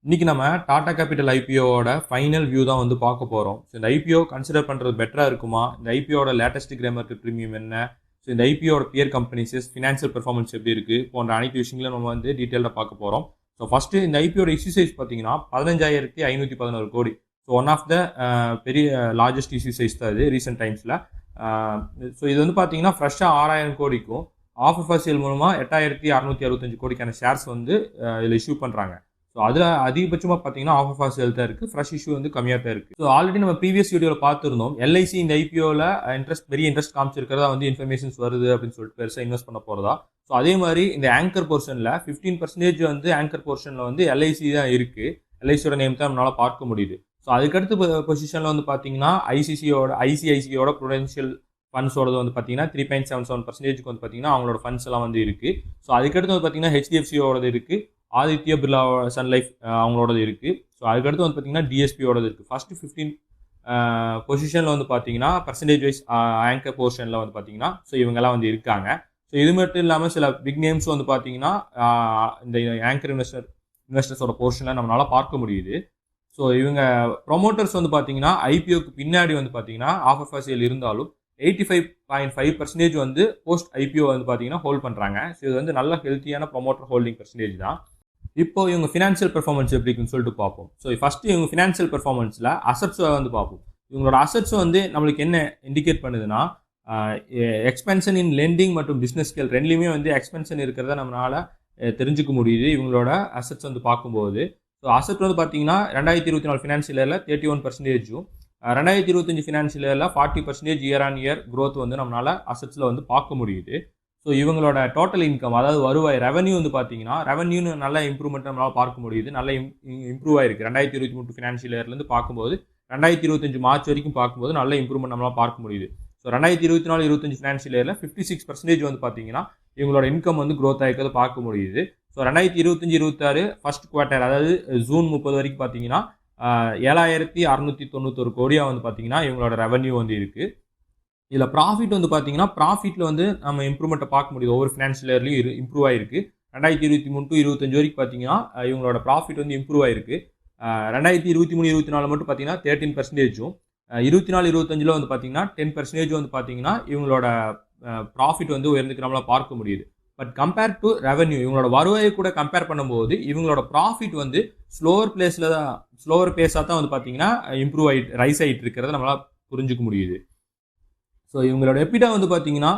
இன்னைக்கு நம்ம Tata capital ஐபிஓவோட final view தான் வந்து பார்க்க போகிறோம். ஸோ இந்த ஐபிஓ கன்சிடர் பண்ணுறது பெட்டராக இருக்குமா, இந்த ஐபிஓட லேட்டஸ்ட் கிரே மார்க்கெட் ப்ரீமியம் என்ன, ஸோ இந்த ஐபிஓட பியர் கம்பெனிஸஸ் ஃபினான்ஷியல் பெர்ஃபார்மன்ஸ் எப்படி இருக்குது போன்ற அனைத்து விஷயங்களும் நம்ம வந்து டீட்டெயிலாக பார்க்க போகிறோம். ஸோ ஃபஸ்ட்டு இந்த ஐபிஓட இஷ்யூ சைஸ் பார்த்தீங்கன்னா 15,511 கோடி. ஸோ ஒன் ஆஃப் த பெரிய லார்ஜஸ்ட் இஷ்யூ சைஸ் தான் இது ரீசெண்ட் டைம்ஸில். ஸோ இது வந்து பார்த்தீங்கன்னா ஃப்ரெஷ்ஷாக 6,000 கோடிக்கும் ஆஃபர் ஃபார் சேல் மூலமாக 8,665 கோடிக்கான ஷேர்ஸ் வந்து இதில் இஷ்யூ பண்ணுறாங்க. ஸோ அதில் அதிகபட்சமாக பார்த்தீங்கன்னா ஆஃபர் ஃபார் சேல் தான் இருக்குது, ஃப்ரெஷ் இஷ்யூ வந்து கம்மியாக தான் இருக்குது. ஸோ ஆல்ரெடி நம்ம ப்ரீவியஸ் வீடியோவில் பார்த்துருந்தோம், எல்ஐசி இந்த ஐபிஓவில் பெரிய இன்ட்ரெஸ்ட் காமிச்சிருக்கிறதா வந்து இன்ஃபர்மேஷன்ஸ் வருது அப்படின்னு சொல்லிட்டு பெருசாக இன்வெஸ்ட் பண்ண போகிறதா. ஸோ அதே மாதிரி இந்த ஆங்கர் போர்ஷனில் 15% வந்து ஆங்கர் போர்ஷனில் வந்து எல்ஐசி தான் இருக்குது, எல்ஐசியோட நேம் தான் நம்மளால் பார்க்க முடியுது. ஸோ அதுக்கடுத்து பொசிஷனில் வந்து பார்த்தீங்கன்னா ஐசிஐசியோட ப்ரூடென்ஷியல் ஃபண்ட்ஸோடது வந்து பார்த்தீங்கன்னா 3.77% வந்து பார்த்தீங்கன்னா அவங்களோட ஃபண்ட்ஸ் எல்லாம் வந்து இருக்குது. ஸோ அதுக்கடுத்து வந்து பார்த்தீங்கன்னா ஹெச்டிஎஃப்சியோடது இருக்குது, ஆதித்யா பிர்லா சன் லைஃப் அவங்களோடது இருக்குது. ஸோ அதுக்கடுத்து வந்து பார்த்தீங்கன்னா டிஎஸ்பியோடது இருக்குது. ஃபஸ்ட்டு 15 பொசிஷனில் வந்து பார்த்தீங்கன்னா பர்சன்டேஜ் வைஸ் ஆங்கர் போர்ஷனில் வந்து பார்த்தீங்கன்னா ஸோ இவங்கெல்லாம் வந்து இருக்காங்க. ஸோ இது மட்டும் இல்லாமல் சில பிக் நேம்ஸ் வந்து பார்த்தீங்கன்னா இந்த ஆங்கர் இன்வெஸ்டர்ஸோட போர்ஷனில் நம்மளால் பார்க்க முடியுது. ஸோ இவங்க ப்ரொமோட்டர்ஸ் வந்து பார்த்தீங்கன்னா ஐபிஓக்கு பின்னாடி வந்து பார்த்தீங்கன்னா ஆஃபர் ஃபார் சேல் இருந்தாலும் 85.5% வந்து போஸ்ட் ஐபிஓ வந்து பார்த்தீங்கன்னா ஹோல்ட் பண்ணுறாங்க. ஸோ இது வந்து நல்ல ஹெல்த்தியான ப்ரொமோட்டர் ஹோல்டிங் பர்சன்டேஜ் தான். இப்போ இவங்க ஃபினான்ஷியல் பெர்ஃபார்மன்ஸ் எப்படின்னு சொல்லிட்டு பார்ப்போம். ஸோ ஃபஸ்ட்டு இவங்க ஃபினான்ஷியல் பெர்ஃபார்மன்ஸில் அசட்ஸை வந்து பார்ப்போம். இவங்களோட அசட்ஸ் வந்து நம்மளுக்கு என்ன இண்டிகேட் பண்ணுதுன்னா, எக்ஸ்பென்ஷன் இன் லெண்டிங் மற்றும் பிஸ்னஸ் ஸ்கேல் ரெண்டுலேயுமே வந்து எக்ஸ்பென்ஷன் இருக்கிறத நம்மளால் தெரிஞ்சுக்க முடியுது இவங்களோட அசட்ஸ் வந்து பார்க்கும்போது. ஸோ அசட் வந்து பார்த்தீங்கன்னா 2024 ஃபினான்ஷியல் இயரில் 31%, 2025 ஃபினான்ஷியல் இயரில் 40% இயர் ஆன் இயர் க்ரோத் வந்து நம்மளால் அசட்ஸில் வந்து பார்க்க முடியுது. ஸோ இவங்களோட டோட்டல் இன்கம், அதாவது வருவாய் ரெவன்யூ வந்து பார்த்தீங்கன்னா ரெவன்யூன்னு நல்ல இம்ப்ரூவ்மெண்ட் நம்மளால் பார்க்க முடியுது, நல்ல இம்ப்ரூவ் ஆயிருக்கு. 2023 ஃபினான்ஷியல் இயர்லேருந்து பார்க்கும்போது 2025 மார்ச் வரைக்கும் பார்க்கும்போது நல்ல இம்ப்ரூவ்மெண்ட் நம்மளால் பார்க்க முடியுது. ஸோ 2024-25 ஃபினான்ஷியல் இயரில் 56% வந்து பார்த்தீங்கன்னா இவங்களோட இன்கம் வந்து க்ரோத் ஆகிருக்கிறது பார்க்க முடியுது. ஸோ 2025-26 ஃபர்ஸ்ட் குவார்ட்டர், அதாவது ஜூன் 30 வரைக்கும் பார்த்தீங்கன்னா 7,691 கோடியாக வந்து பார்த்தீங்கன்னா இவங்களோட ரெவன்யூ வந்து இருக்குது. இதில் ப்ராஃபிட் வந்து பார்த்தீங்கன்னா ப்ராஃபிட்டில் வந்து நம்ம இம்ப்ரூவ்மெண்ட்டை பார்க்க முடியுது, ஒவ்வொரு ஃபினான்ஷியல் இயர்லையும் இம்ப்ரூவ் ஆகிருக்கு. 2023-25 வரைக்கும் பார்த்தீங்கன்னா இவங்களோட ப்ராஃபிட் வந்து இம்ப்ரூவ் ஆகிருக்கு. 2023-24 மட்டும் பார்த்தீங்கன்னா 13%, 24-25 வந்து பார்த்தீங்கன்னா 10% வந்து பார்த்தீங்கன்னா இவங்களோட ப்ராஃபிட் வந்து உயர்ந்துக்கிறவங்கள பார்க்க முடியுது. பட் கம்பேர் டு ரெவன்யூ, இவங்களோட வருவாயை கூட கம்பேர் பண்ணும்போது இவங்களோட ப்ராஃபிட் வந்து ஸ்லோவர் பேஸாக தான் வந்து பார்த்தீங்கன்னா இம்ப்ரூவ் ரைஸ் ஆகிட்டு இருக்கிறத நம்மளால் புரிஞ்சுக்க முடியுது. ஸோ இவங்களோட எபிடா வந்து பார்த்தீங்கன்னா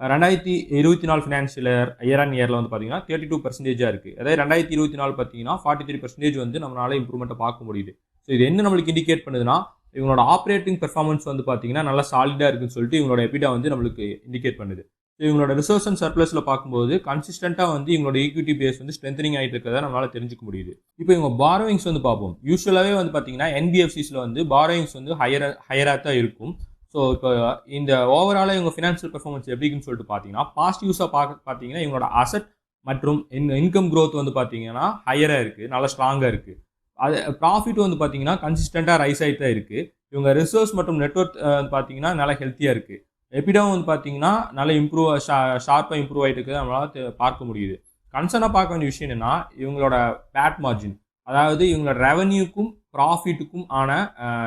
2024 ஃபினான்ஷியல் இயர் ஆன் இயரில் வந்து பார்த்தீங்கன்னா 32% இருக்குது. அதாவது 2024 பார்த்தீங்கன்னா 43% வந்து நம்மளால இம்ப்ரூவ்மெண்ட்டை பார்க்க முடியுது. ஸோ இது என்ன நம்மளுக்கு இண்டிகேட் பண்ணுதுன்னா, இவங்களோட ஆப்ரேட்டிங் பெர்ஃபார்மன்ஸ் வந்து பார்த்தீங்கன்னா நல்லா சாலிடாக இருக்குன்னு சொல்லிட்டு இவங்களோட எபிடா வந்து நம்மளுக்கு இண்டிகேட் பண்ணுது. ஸோ இவங்களோட ரிசர்வ்ஸ் அண்ட் சர்ப்ளஸில் பார்க்கும்போது கன்சிஸ்டண்ட்டாக வந்து இவங்களோட ஈக்விட்டி பேஸ் வந்து ஸ்ட்ரென்தனிங் ஆகிட்டு இருக்கிறத நம்மளால் தெரிஞ்சுக்க முடியுது. இப்போ இவங்க பாரோயிங்ஸ் வந்து பார்ப்போம். யூஸ்வலாகவே வந்து பார்த்தீங்கன்னா என்பிஎஃப்சிஸில் வந்து பாரோயிங்ஸ் வந்து ஹையராக தான் இருக்கும். ஸோ இப்போ இந்த ஓவராலாக இவங்க ஃபினான்ஷியல் பெர்ஃபார்மன்ஸ் எப்படின்னு சொல்லிட்டு பார்த்தீங்கன்னா, பாசிட்டிவ்ஸாக பார்த்தீங்கன்னா இவங்களோட அசட் மற்றும் இன்கம் க்ரோத் வந்து பார்த்தீங்கன்னா ஹையராக இருக்குது, நல்லா ஸ்ட்ராங்காக இருக்குது. அது ப்ராஃபிட் வந்து பார்த்தீங்கன்னா கன்சிஸ்டண்ட்டாக ரைஸ் ஆகிட்டு தான் இருக்குது. இவங்க ரிசர்வ்ஸ் மற்றும் நெட்வொர்க் பார்த்தீங்கன்னா நல்லா ஹெல்த்தியாக இருக்குது. எபிடாவும் வந்து பார்த்தீங்கன்னா நல்லா ஷார்ப்பாக இம்ப்ரூவ் ஆகிட்டு இருக்குது நம்மளால் பார்க்க முடியுது. கன்சர்னாக பார்க்க வேண்டிய விஷயம் என்னென்னா, இவங்களோட பேட் மார்ஜின், அதாவது இவங்களோட ரெவன்யூக்கும் ப்ராஃபிட்டுக்கும் ஆன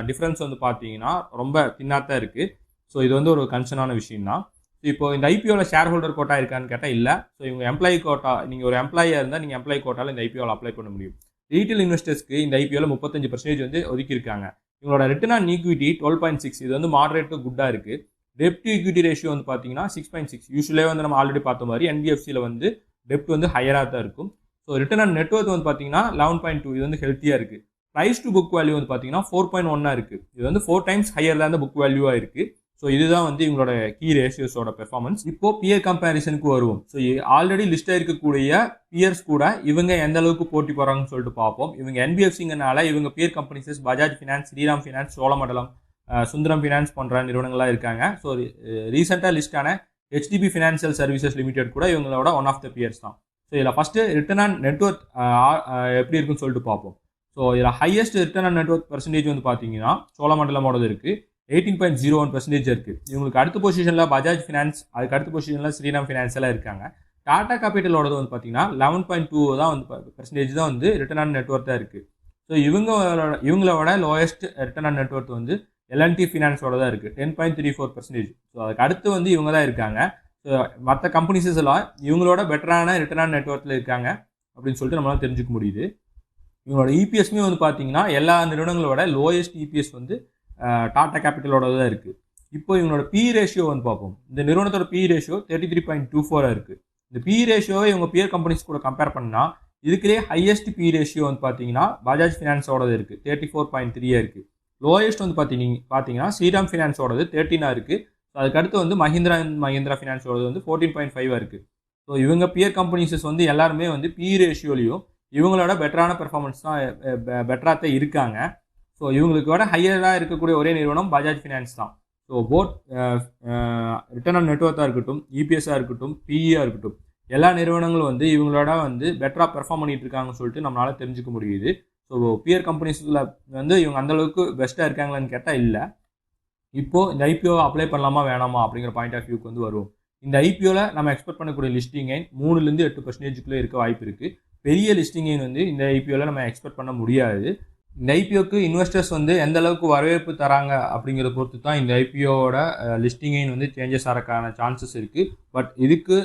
டிஃப்ரென்ஸ் வந்து பார்த்தீங்கன்னா ரொம்ப தின்னாக தான் இருக்குது. ஸோ இது வந்து ஒரு கன்சர்னான விஷயம் தான். ஸோ இப்போ இந்த ஐபிஓவில் ஷேர் ஹோல்டர் கோட்டா இருக்கான்னு கேட்டால் இல்லை. ஸோ இவங்க எம்ப்ளாயி கோட்டா, நீங்கள் ஒரு எம்ப்ளாயியாக இருந்தால் நீங்கள் எம்ப்ளாயி கோட்டாவில் இந்த ஐபிஓவில் அப்ளை பண்ண முடியும். ரீட்டைல் இன்வெஸ்டர்ஸ்க்கு இந்த ஐபிஓவில் 35% வந்து ஒதுக்கியிருக்காங்க. இவங்களோட ரிட்டர்ன் ஆன் ஈக்விட்டி 12.6, இது வந்து மாடரேட் டு குட்டாக இருக்குது. டெப்ட் டு ஈக்விட்டி ரேஷியோ வந்து பார்த்தீங்கன்னா 6.6. யூஸ்வலாக வந்து நம்ம ஆல்ரெடி பார்த்த மாதிரி என்பிஎஃப்சியில் வந்து டெப்ட் வந்து ஹையராக தான் இருக்கும். ஸோ ரிட்டர்ன் ஆன் நெட்வொர்க் வந்து பார்த்தீங்கன்னா 11.2, இது வந்து ஹெல்த்தியாக இருக்குது. ப்ரைஸ் டு புக் வேல்யூ வந்து பார்த்தீங்கன்னா 4.1 இருக்குது. இது வந்து 4 times ஹையர் தான் புக் வேல்யூவாக இருக்குது. ஸோ இதுதான் வந்து இவங்களோட கீ ரேஷியோஸோட பெர்ஃபார்மன்ஸ். இப்போ பியர் கம்பேரிசனுக்கு வருவோம். ஸோ ஆல்ரெடி லிஸ்ட்டாக இருக்கக்கூடிய பியர்ஸ் கூட இவங்க எந்த அளவுக்கு போட்டி போகிறாங்கன்னு சொல்லிட்டு பார்ப்போம். இவங்க என்பிஎஃப்சிங்கனால இவங்க பியர் கம்பெனிஸஸ் Bajaj finance, Shriram finance, Cholamandalam, Sundaram finance போன்ற நிறுவனங்களாக இருக்காங்க. ஸோ ரீசெண்டாக லிஸ்டான ஹெச்டிபி ஃபினான்ஷியல் சர்வீசஸ் லிமிடெட் கூட இவங்களோட ஒன் ஆஃப் த பியர்ஸ் தான். ஸோ இதில் ஃபஸ்ட்டு ரிட்டர்ன் ஆன் நெட்வொர்க் எப்படி இருக்குன்னு சொல்லிட்டு பார்ப்போம். ஸோ இதில் highest return on network percentage வந்து பார்த்தீங்கன்னா சோழமண்டலமோடது இருக்குது, 18.01% இருக்குது. இவங்களுக்கு அடுத்த பொசிஷனில் பஜாஜ் ஃபினான்ஸ், அதுக்கு அடுத்த பொசிஷனில் ஸ்ரீராம் ஃபினான்ஸ் எல்லாம் இருக்காங்க. டாடா கேபிட்டலோடது வந்து பார்த்தீங்கன்னா 11.2 தான் வந்து % தான் வந்து ரிட்டர்ன் ஆன் நெட்வொர்க் தான் இருக்குது. ஸோ இவங்களோட லோயஸ்ட் ரிட்டர்ன் ஆன் நெட்வொர்த் வந்து எல்என்டி ஃபினான்ஸோட தான் இருக்குது 10.34%. ஸோ அதுக்கு அடுத்து வந்து இவங்க தான் இருக்காங்க. ஸோ மற்ற கம்பெனிஸஸ் எல்லாம் இவங்களோட பெட்டரான ரிட்டர்ன் ஆன் நெட்வொர்த்தில் இருக்காங்க அப்படின்னு சொல்லிட்டு நம்மளால் தெரிஞ்சுக்க முடியுது. இவங்களோட இபிஎஸ்மே வந்து பார்த்தீங்கன்னா எல்லா நிறுவனங்களோட லோயஸ்ட் இபிஎஸ் வந்து டாடா கேபிட்டலோட தான் இருக்குது. இப்போ இவங்களோட பி ரேஷியோ வந்து பார்ப்போம். இந்த நிறுவனத்தோட பி ரேஷியோ 33.24 இருக்குது. இந்த பி ரேஷியோவை இவங்க பியர் கம்பெனிஸ் கூட கம்பேர் பண்ணால் இதுக்குலேயே ஹையஸ்ட் பி ரேஷியோ வந்து பார்த்தீங்கன்னா பஜாஜ் ஃபினான்ஸோடது இருக்குது, 34.3 இருக்குது. லோயஸ்ட் வந்து பார்த்தீங்கன்னா ஸ்ரீராம் ஃபினான்ஸோடது 13 இருக்குது. அதுக்கடுத்து வந்து மஹிந்திரா ஃபினான்ஸோடது வந்து 14.5 இருக்குது. ஸோ இவங்க பியர் கம்பெனிஸஸ் வந்து எல்லாருமே வந்து பி ரேஷியோலையும் இவங்களோட பெட்டரான பெர்ஃபார்மன்ஸ் தான் பெட்டராக தான் இருக்காங்க. ஸோ இவங்களுக்கு விட ஹையராக இருக்கக்கூடிய ஒரே நிறுவனம் பஜாஜ் ஃபினான்ஸ் தான். ஸோ போத் ரிட்டர்ன் ஆன் நெட்வொர்த்தாக இருக்கட்டும், இபிஎஸ்ஸாக இருக்கட்டும், பிஇயாக இருக்கட்டும், எல்லா நிறுவனங்களும் வந்து இவங்களோட வந்து பெட்டராக பெர்ஃபார்ம் பண்ணிட்டு இருக்காங்கன்னு சொல்லிட்டு நம்மளால் தெரிஞ்சுக்க முடியுது. ஸோ பியர் கம்பெனிஸில் வந்து இவங்க அந்தளவுக்கு பெஸ்ட்டாக இருக்காங்களான்னு கேட்டால் இல்லை. இப்போது இந்த ஐபிஓ அப்ளை பண்ணலாமா வேணாமா அப்படிங்கிற பாயிண்ட் ஆஃப் வியூக்கு வந்து வருவோம். இந்த ஐபிஓவில் நம்ம எக்ஸ்பெக்ட் பண்ணக்கூடிய லிஸ்டிங் கெயின் 3-8% இருக்க வாய்ப்பு இருக்குது. பெரிய லிஸ்டிங் கெயின் வந்து இந்த ஐபிஓவில் நம்ம எக்ஸ்பெக்ட் பண்ண முடியாது. இந்த ஐபிஓக்கு இன்வெஸ்டர்ஸ் வந்து எந்த அளவுக்கு வரவேற்பு தராங்க அப்படிங்கிறத பொறுத்து தான் இந்த ஐபிஓவோட லிஸ்டிங் கெயின் வந்து சேஞ்சஸ் ஆகிறதுக்கான சான்சஸ் இருக்குது. பட் இதுக்கு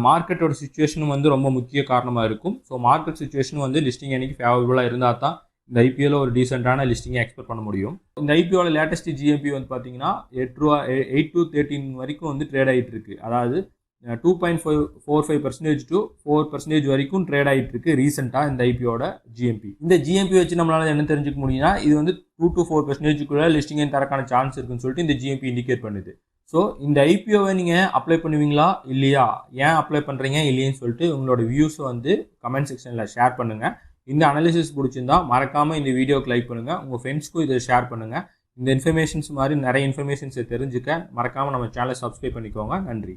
மார்க்கெட்டோட சுச்சுவேஷனும் வந்து ரொம்ப முக்கிய காரணமாக இருக்கும். ஸோ மார்க்கெட் சுச்சுவேஷன் வந்து லிஸ்டிங் கெயினுக்கு ஃபேவரபுளாக இருந்தால் தான் இந்த ஐபிஓவில் ஒரு டீசெண்டான லிஸ்டிங்கை எக்ஸ்பெக்ட் பண்ண முடியும். இந்த ஐபிஓட லேட்டஸ்ட் ஜிஎம்பி வந்து பார்த்தீங்கன்னா 8 to 13 வரைக்கும் வந்து ட்ரேட் ஆகிட்டு இருக்கு. அதாவது 2.45% to 4% வரைக்கும் ட்ரேட் ஆகிட்டு இருக்கு ரீசெண்டாக இந்த ஐபிஓட ஜிஎம்பி. இந்த ஜிஎம்பி வச்சு நம்மளால என்ன தெரிஞ்சுக்க முடியும்னா இது வந்து 2 to 4% லிஸ்டிங் தரக்கான சான்ஸ் இருக்குன்னு சொல்லிட்டு இந்த ஜிஎம்பி இண்டிகேட் பண்ணுது. ஸோ இந்த ஐபிஓவை நீங்கள் அப்ளை பண்ணுவீங்களா இல்லையா, ஏன் அப்ளை பண்ணுறீங்க இல்லையன்னு சொல்லிட்டு உங்களோட வியூஸை வந்து கமெண்ட் செக்ஷனில் ஷேர் பண்ணுங்கள். இந்த அனாலிசிஸ் பிடிச்சிருந்தா மறக்காமல் இந்த வீடியோக்கு லைக் பண்ணுங்கள், உங்கள் ஃப்ரெண்ட்ஸ்க்கும் இதை ஷேர் பண்ணுங்கள். இந்த இன்ஃபர்மேஷன்ஸ் மாதிரி நிறைய இன்ஃபர்மேஷன்ஸை தெரிஞ்சுக்க மறக்காமல் நம்ம சேனலை சப்ஸ்கிரைப் பண்ணிக்கோங்க. நன்றி.